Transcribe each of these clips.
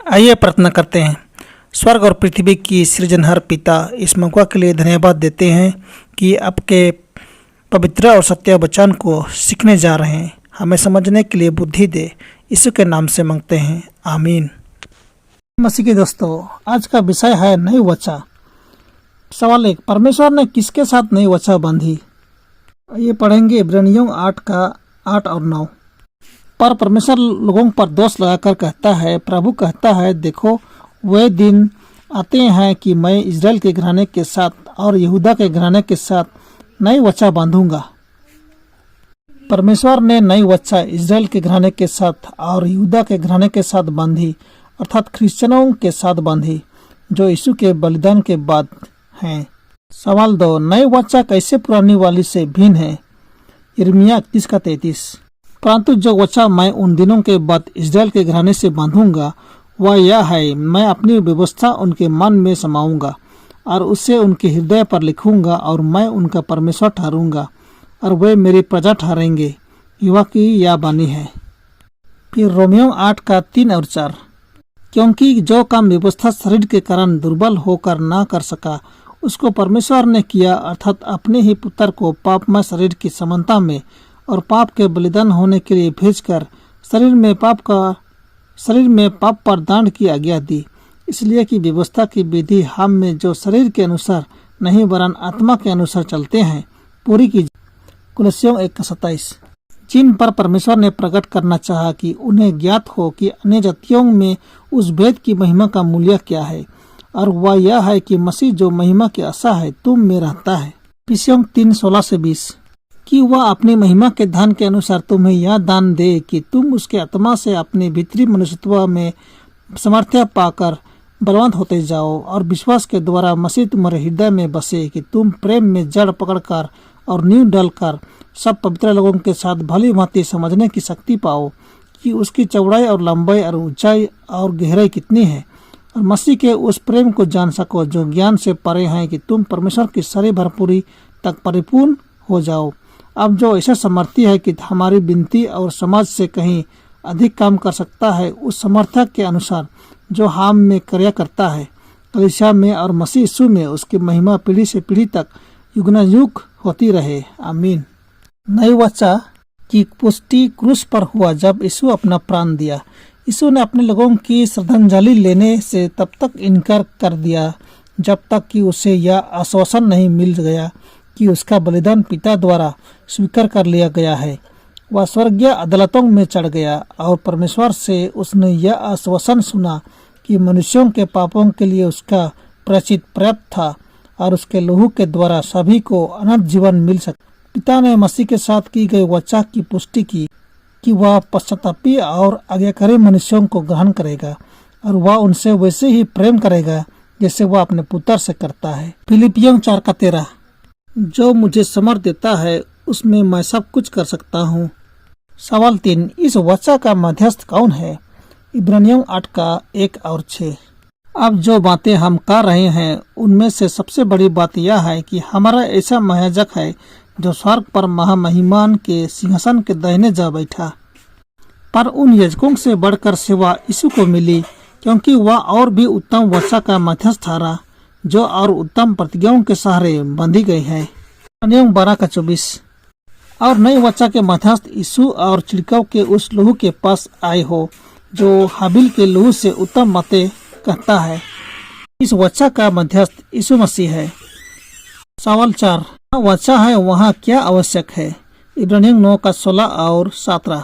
आइए प्रार्थना करते हैं। स्वर्ग और पृथ्वी की सृजनहार पिता, इस मौका के लिए धन्यवाद देते हैं कि आपके पवित्र और सत्य वचन को सीखने जा रहे हैं। हमें समझने के लिए बुद्धि दे, यीशु के नाम से मांगते हैं, आमीन। मसीह के दोस्तों, आज का विषय है नई वाचा। सवाल 1, परमेश्वर ने किसके साथ नई वाचा बांधी? ये पढ़ेंगे इब्रानियों 8 का 8 और 9। पर परमेश्वर लोगों पर दोष लगाकर कहता है, प्रभु कहता है, देखो वे दिन आते हैं कि मैं इजराइल के घराने के साथ और यहूदा के घराने के साथ नई वाचा बांधूंगा। परमेश्वर ने नई वाचा इजराइल के घराने के साथ और यहूदा के घराने के साथ बांधी, अर्थात क्रिश्चियनों के साथ बांधी जो यीशु के बलिदान के बाद हैं। सवाल 2, नई वाचा कैसे पुरानी वाली से भिन्न है? यिर्मयाह 31 का 33। परंतु जो वाचा मैं उन दिनों के बाद इजराइल के घराने से बांधूंगा वह यह है, मैं अपनी व्यवस्था उनके मन में समाऊंगा और उसे उनके हृदय पर लिखूंगा और मैं उनका परमेश्वर ठहरूंगा और वे मेरी प्रजा ठहरेंगे। युवा की यह वाणी है। फिर रोमियो 8 का 3 और 4। क्योंकि जो काम व्यवस्था शरीर के कारण दुर्बल होकर ना कर सका, उसको परमेश्वर ने किया, अर्थात अपने ही पुत्र को पापमय शरीर की समानता में और पाप के बलिदान होने के लिए भेजकर शरीर में पाप पर दंड की आज्ञा दी, इसलिए कि व्यवस्था की विधि हम में जो शरीर के अनुसार नहीं वरन आत्मा के अनुसार चलते हैं पूरी की। कुलस्सियों 1:27। जिन पर परमेश्वर ने प्रकट करना चाहा कि उन्हें ज्ञात हो कि अन्य जातियों में उस भेद की महिमा का मूल्य क्या है, और वह यह है कि मसीह जो महिमा की आशा है तुम में रहता है। इफिसियों 3:16-20। कि वह अपनी महिमा के धन के अनुसार तुम्हें यह दान दे कि तुम उसके आत्मा से अपने भीतरी मनुष्यत्व में सामर्थ्य पाकर बलवंत होते जाओ और विश्वास के द्वारा मसीह तुम्हारे हृदय में बसे, कि तुम प्रेम में जड़ पकड़कर और नींव डालकर सब पवित्र लोगों के साथ भली भांति समझने की शक्ति पाओ कि उसकी चौड़ाई और लंबाई और ऊंचाई और गहराई कितनी है, और मसीह के उस प्रेम को जान सको जो ज्ञान से परे है, कि तुम परमेश्वर की सारी भरपूरी तक परिपूर्ण हो जाओ। अब जो ऐसा समर्थी है कि हमारी विनती और समाज से कहीं अधिक काम कर सकता है, उस समर्थक के अनुसार जो हम में कार्य करता है, कलीसिया में और मसीह यीशु में उसकी महिमा पीढ़ी से पीढ़ी तक युगनायुग होती रहे, आमीन। नई वाचा की पुष्टि क्रूस पर हुआ जब यीशु अपना प्राण दिया। यीशु ने अपने लोगों की श्रद्धांजलि लेने से तब तक इनकार कर दिया जब तक कि उसे यह आश्वासन नहीं मिल गया कि उसका बलिदान पिता द्वारा स्वीकार कर लिया गया है। वह स्वर्गीय अदालतों में चढ़ गया और परमेश्वर से उसने यह आश्वासन सुना कि मनुष्यों के पापों के लिए उसका प्रायश्चित पर्याप्त था और उसके लहू के द्वारा सभी को अनंत जीवन मिल सके। पिता ने मसीह के साथ की गई वाचा की पुष्टि की कि वह पश्चातापी और आज्ञाकारी मनुष्यों को ग्रहण करेगा और वह उनसे वैसे ही प्रेम करेगा जैसे वह अपने पुत्र से करता है। फिलिपियों 4:13। जो मुझे समर्थ देता है उसमें मैं सब कुछ कर सकता हूँ। सवाल 3, इस वाचा का मध्यस्थ कौन है? इब्रानियों 8 का 1 और 6। अब जो बातें हम कर रहे हैं उनमें से सबसे बड़ी बात यह है कि हमारा ऐसा महायाजक है जो स्वर्ग पर महामहिमान के सिंहासन के दाहिने जा बैठा। पर उन याजकों से बढ़कर सेवा यीशु को मिली, क्योंकि वह और भी उत्तम वाचा का मध्यस्थ ठहरा जो और उत्तम प्रतिज्ञाओं के सहारे बांधी गई है। 12:24। और नई वाचा के मध्यस्थ यीशु और छिड़काव के उस लहू के पास आए हो जो हाबिल के लहू से उत्तम बातें कहता है। इस वाचा का मध्यस्थ यीशु मसीह है। सवाल 4, वाचा है वहाँ क्या आवश्यक है? इब्रानियों 9 का 16 और 17।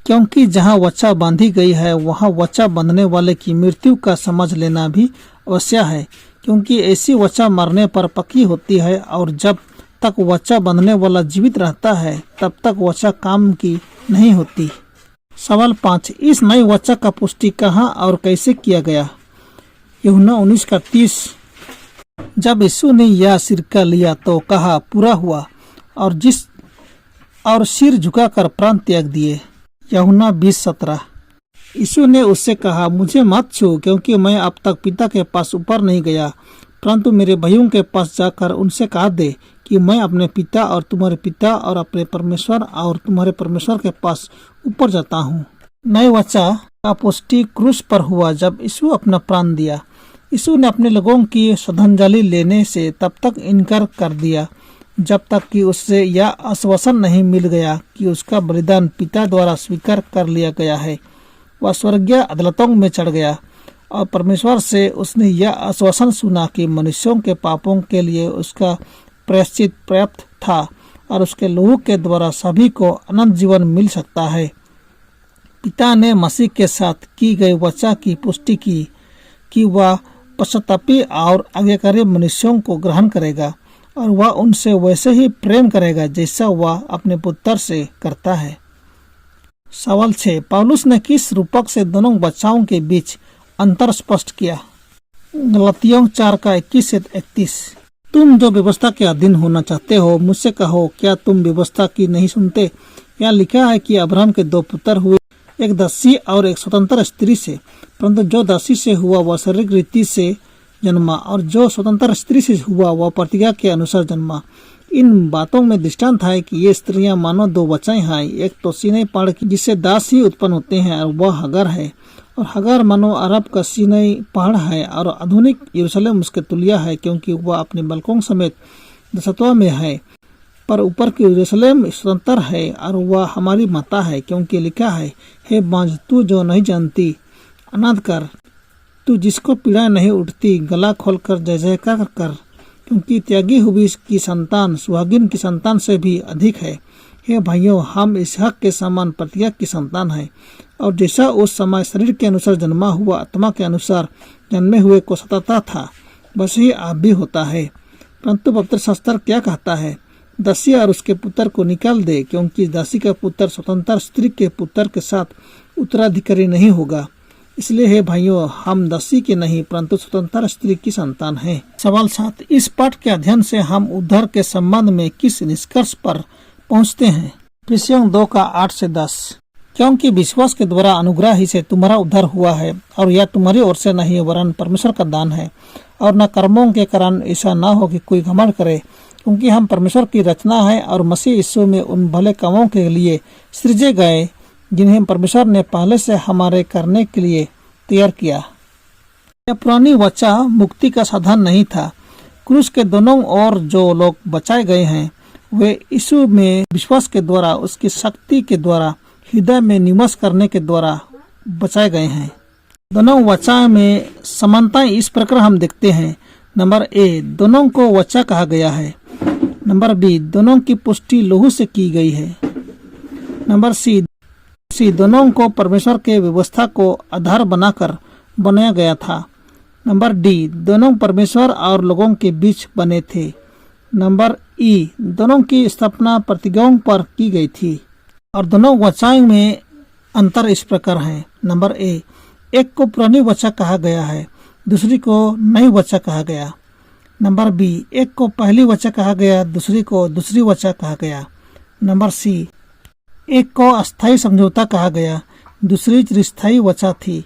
क्योंकि जहाँ वाचा बांधी गई है वहाँ वाचा बांधने वाले की मृत्यु का समझ लेना भी अवश्य है, क्योंकि ऐसी वाचा मरने पर पक्की होती है और जब तक वाचा बांधने वाला जीवित रहता है तब तक वाचा काम की नहीं होती। सवाल 5, इस नई वाचा का पुष्टि कहाँ और कैसे किया गया? यूहन्ना 19 का 30। जब यीशु ने यह सिरका लिया तो कहा पूरा हुआ, और सिर झुकाकर प्राण त्याग दिए। यूहन्ना 20:17। यीशु ने उससे कहा, मुझे मत छू, क्योंकि मैं अब तक पिता के पास ऊपर नहीं गया, परंतु मेरे भाइयों के पास जाकर उनसे कहा दे कि मैं अपने पिता और तुम्हारे पिता और अपने परमेश्वर और तुम्हारे परमेश्वर के पास ऊपर जाता हूँ। नए वचा का पुष्टि क्रूस पर हुआ जब यीशु अपना प्राण दिया। यीशु ने अपने लोगों की श्रद्धांजलि लेने से तब तक इनकार कर दिया जब तक कि उससे यह आश्वासन नहीं मिल गया कि उसका बलिदान पिता द्वारा स्वीकार कर लिया गया है। वह स्वर्गीय अदालतों में चढ़ गया और परमेश्वर से उसने यह आश्वासन सुना कि मनुष्यों के पापों के लिए उसका प्रायश्चित पर्याप्त था और उसके लहू के द्वारा सभी को अनंत जीवन मिल सकता है। पिता ने मसीह के साथ की गई वाचा की पुष्टि की कि वह पश्चातापी और आज्ञाकारी मनुष्यों को ग्रहण करेगा और वह उनसे वैसे ही प्रेम करेगा जैसा वह अपने पुत्र से करता है। सवाल 6, पौलुस ने किस रूपक से दोनों बच्चाओं के बीच अंतर स्पष्ट किया? गलातियों 4:21-31। तुम जो व्यवस्था के अधीन होना चाहते हो मुझसे कहो, क्या तुम व्यवस्था की नहीं सुनते? यहाँ लिखा है कि अब्राहम के 2 पुत्र हुए, एक दासी और एक स्वतंत्र स्त्री से, परंतु जो दासी से हुआ वह शारीरिक रीति से जन्मा और जो स्वतंत्र स्त्री से हुआ वह प्रतिज्ञा के अनुसार जन्मा। इन बातों में दृष्टांत है कि ये स्त्रियां मानो 2 बच्चाएं हैं, एक तो सीनै पहाड़ की जिससे दास ही उत्पन्न होते हैं और वह हगर है, और हगर मानो अरब का सीनै पहाड़ है और आधुनिक यरूशलेम उसके तुल्य है क्योंकि वह अपने बालकों समेत दसत्व में है। पर ऊपर की यरूशलेम स्वतंत्र है और वह हमारी माता है क्योंकि लिखा है, हे बांझ तू जो नहीं जानती अनाथ कर, तू जिसको पीड़ा नहीं उठती गला खोलकर जय जयकार कर, क्योंकि त्यागी हुई की संतान सुहागिन की संतान से भी अधिक है। हे भाइयों, हम इसहाक के समान प्रतिज्ञा की संतान है, और जैसा उस समय शरीर के अनुसार जन्मा हुआ आत्मा के अनुसार जन्मे हुए को सताता था बस ही आप भी होता है। परंतु पवित्र शास्त्र क्या कहता है? दासी और उसके पुत्र को निकाल दे, क्योंकि दासी का पुत्र स्वतंत्र स्त्री के पुत्र के साथ उत्तराधिकारी नहीं होगा। इसलिए हे भाइयों, हम दासी के नहीं परंतु स्वतंत्र स्त्री की संतान हैं। सवाल 7, इस पाठ के अध्ययन से हम उद्धार के संबंध में किस निष्कर्ष पर पहुंचते हैं? इफिसियों 2:8-10। क्योंकि विश्वास के द्वारा अनुग्रह ही से तुम्हारा उद्धार हुआ है, और यह तुम्हारी ओर से नहीं वरन परमेश्वर का दान है, और न कर्मों के कारण ऐसा न हो कि कोई घमंड करे, क्योंकि हम परमेश्वर की रचना है और मसीह यीशु में उन भले कामों के लिए सृजे गए जिन्हें परमेश्वर ने पहले से हमारे करने के लिए तैयार किया। यह पुरानी वाचा मुक्ति का साधन नहीं था। क्रूस के दोनों ओर जो लोग बचाए गए हैं वे यीशु में विश्वास के द्वारा उसकी शक्ति के द्वारा हृदय में निवास करने के द्वारा बचाए गए हैं। दोनों वाचा में समानताएं इस प्रकार हम देखते हैं। नंबर ए, दोनों को वाचा कहा गया है। नंबर बी, दोनों की पुष्टि लहू से की गई है। नंबर सी, दोनों को परमेश्वर के व्यवस्था को आधार बनाकर बनाया गया था। नंबर डी, दोनों परमेश्वर और लोगों के बीच बने थे। नंबर ई, दोनों की स्थापना प्रतिज्ञाओं पर की गई थी। और दोनों वचाओं में अंतर इस प्रकार है। नंबर ए, एक को पुरानी वचा कहा गया है, दूसरी को नई वचा कहा गया। नंबर बी, एक को पहली वचा कहा गया, दूसरी को दूसरी वचा कहा गया। नंबर सी, एक को अस्थायी समझौता कहा गया, दूसरी स्थायी वचा थी।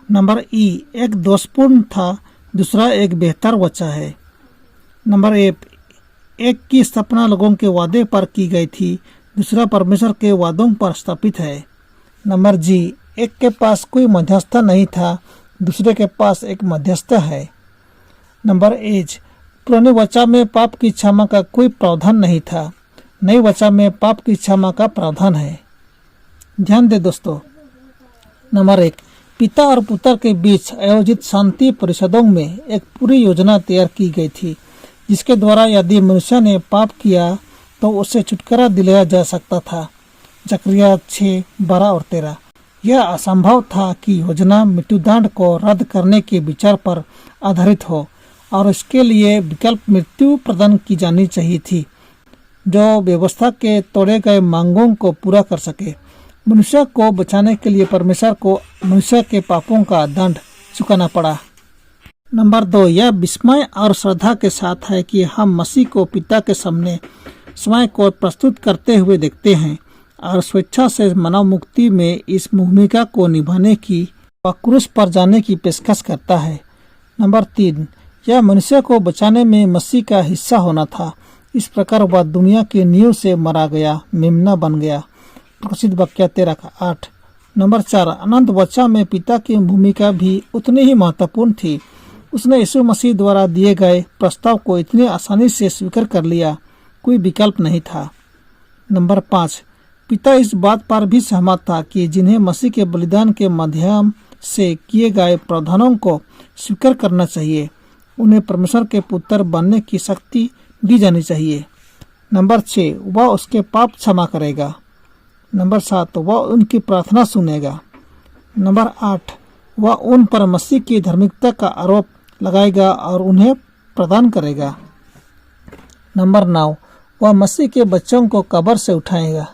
नंबर ई, एक दोषपूर्ण था, दूसरा एक बेहतर वचा है। नंबर एक की स्थापना लोगों के वादे पर की गई थी, दूसरा परमेश्वर के वादों पर स्थापित है। नंबर जी, एक के पास कोई मध्यस्थ नहीं था, दूसरे के पास एक मध्यस्थ है। नंबर एच, पुरानी वचा में पाप की क्षमा का कोई प्रावधान नहीं था, नई वचा में पाप की क्षमा का प्रावधान है। ध्यान दे दोस्तों। नंबर 1, पिता और पुत्र के बीच आयोजित शांति परिषदों में एक पूरी योजना तैयार की गई थी, जिसके द्वारा यदि मनुष्य ने पाप किया तो उससे छुटकारा दिलाया जा सकता था। जकरिया 6:12 और 13। यह असंभव था कि योजना मृत्युदंड को रद्द करने के विचार पर आधारित हो और इसके लिए विकल्प मृत्यु प्रदान की जानी चाहिए थी, जो व्यवस्था के तोड़े गए मांगों को पूरा कर सके। मनुष्य को बचाने के लिए परमेश्वर को मनुष्य के पापों का दंड चुकाना पड़ा। नंबर 2, यह विस्मय और श्रद्धा के साथ है कि हम मसीह को पिता के सामने स्वयं को प्रस्तुत करते हुए देखते हैं और स्वेच्छा से मानव मुक्ति में इस भूमिका को निभाने की व क्रूस पर जाने की पेशकश करता है। नंबर 3, यह मनुष्य को बचाने में मसीह का हिस्सा होना था। इस प्रकार वह दुनिया की नींव से मरा गया, मेमना बन गया। प्रकाशित वाक्य 13:8। नंबर 4, अनंत बच्चा में पिता की भूमिका भी उतनी ही महत्वपूर्ण थी। उसने यीशु मसीह द्वारा दिए गए प्रस्ताव को इतनी आसानी से स्वीकार कर लिया, कोई विकल्प नहीं था। नंबर 5, पिता इस बात पर भी सहमत था कि जिन्हें मसीह के बलिदान के माध्यम से किए गए प्रावधानों को स्वीकार करना चाहिए, उन्हें परमेश्वर के पुत्र बनने की शक्ति दी जानी चाहिए। नंबर 6, वह उसके पाप क्षमा करेगा। नंबर 7, वह उनकी प्रार्थना सुनेगा। नंबर 8, वह उन पर मसीह की धार्मिकता का आरोप लगाएगा और उन्हें प्रदान करेगा। नंबर 9, वह मसीह के बच्चों को कब्र से उठाएगा।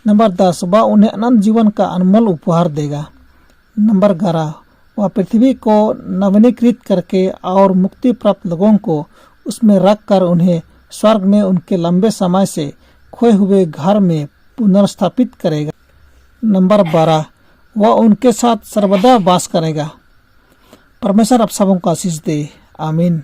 नंबर 10, वह उन्हें अनंत जीवन का अनमोल उपहार देगा। नंबर 11, वह पृथ्वी को नवीनीकृत करके और मुक्ति प्राप्त लोगों को उसमें रखकर उन्हें स्वर्ग में उनके लंबे समय से खोए हुए घर में पुनर्स्थापित करेगा। नंबर 12, वह उनके साथ सर्वदा वास करेगा। परमेश्वर आप सबों को आशीष दे। आमीन।